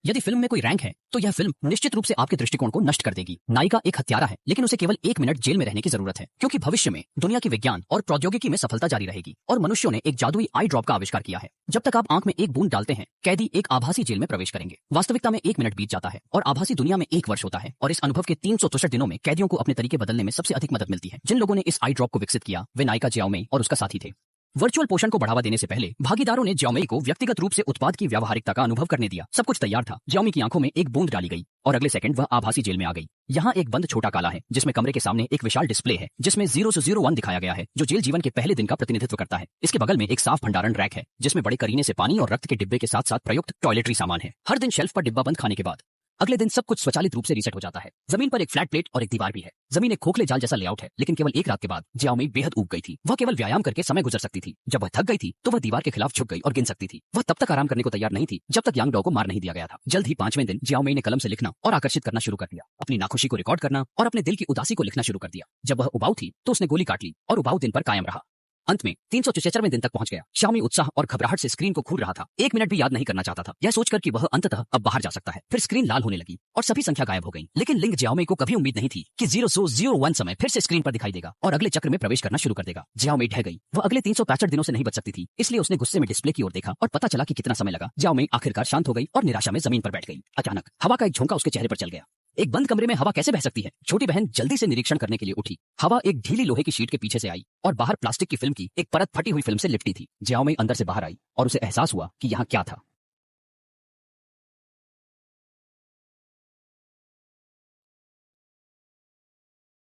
यदि फिल्म में कोई रैंक है तो यह फिल्म निश्चित रूप से आपके दृष्टिकोण को नष्ट कर देगी। नायिका एक हत्यारा है, लेकिन उसे केवल 1 मिनट जेल में रहने की जरूरत है, क्योंकि भविष्य में दुनिया की विज्ञान और प्रौद्योगिकी में सफलता जारी रहेगी और मनुष्यों ने एक जादुई आई ड्रॉप का आविष्कार किया है। जब तक आप आंख में एक बूंद डालते हैं, कैदी एक आभासी जेल में प्रवेश करेंगे। वास्तविकता में 1 मिनट बीत जाता है और आभासी दुनिया में 1 वर्ष होता है, और इस अनुभव के 364 दिनों में कैदियों को अपने तरीके बदलने में सबसे अधिक मदद मिलती है। जिन लोगों ने इस आई ड्रॉप को विकसित किया वे नायिका जियाओ मेई और उसका साथी थे। वर्चुअल पोषण को बढ़ावा देने से पहले भागीदारों ने जियाओ मेई को व्यक्तिगत रूप से उत्पाद की व्यावहारिकता का अनुभव करने दिया। सब कुछ तैयार था। जियाओ मेई की आंखों में एक बूंद डाली गई और अगले सेकंड वह आभासी जेल में आ गई। यहाँ एक बंद छोटा काला है जिसमें कमरे के सामने एक विशाल डिस्प्ले है जिसमें 0 से 01 दिखाया गया है, जो जेल जीवन के पहले दिन का प्रतिनिधित्व करता है। इसके बगल में एक साफ भंडारण रैक है जिसमें बड़े करीने से पानी और रक्त के डिब्बे के साथ साथ प्रयुक्त टॉयलेटरी सामान है। हर दिन शेल्फ पर डिब्बा बंद खाने के बाद अगले दिन सब कुछ स्वचालित रूप से रीसेट हो जाता है। जमीन पर एक फ्लैट प्लेट और एक दीवार भी है। जमीन एक खोखले जाल जैसा लेआउट है, लेकिन केवल एक रात के बाद जियाओ मेई बेहद ऊब गई थी। वह केवल व्यायाम करके समय गुजर सकती थी। जब वह थक गई थी तो वह दीवार के खिलाफ झुक गई और गिन सकती थी। वह तब तक आराम करने को तैयार नहीं थी जब तक यांग डॉ को मार नहीं दिया गया था। जल्द ही 5वें दिन जियाओ मेई ने कलम से लिखना और आकर्षित करना शुरू कर दिया। अपनी नाखुशी को रिकॉर्ड करना और अपने दिल की उदासी को लिखना शुरू कर दिया। जब वह उबाऊ थी तो उसने गोली काट ली और उबाऊ दिन पर कायम रहा। अंत में 374वें दिन तक पहुंच गया। शाओमी उत्साह और घबराहट से स्क्रीन को घूर रहा था। 1 मिनट भी याद नहीं करना चाहता था, यह सोचकर कि वह अंततः अब बाहर जा सकता है। फिर स्क्रीन लाल होने लगी और सभी संख्या गायब हो गई। लेकिन लिंग जियाओ मेई को कभी उम्मीद नहीं थी कि 0001 समय फिर से स्क्रीन पर दिखाई देगा और अगले चक्र में प्रवेश करना शुरू कर देगा। जियाओ मेई ढह गई। वह अगले 365 दिनों से नहीं बच सकती थी, इसलिए उसने गुस्से में डिस्प्ले की ओर देखा और पता चला कि कितना समय लगा। जियाओ मेई आखिरकार शांत हो गई और निराशा में जमीन पर बैठ गई। अचानक हवा का एक झोंका उसके चेहरे पर चल गया। एक बंद कमरे में हवा कैसे बह सकती है? छोटी बहन जल्दी से निरीक्षण करने के लिए उठी। हवा एक ढीली लोहे की शीट के पीछे से आई और बाहर प्लास्टिक की फिल्म की एक परत फटी हुई फिल्म से लिपटी थी। जियाओ मेई अंदर से बाहर आई और उसे एहसास हुआ कि यहाँ क्या था।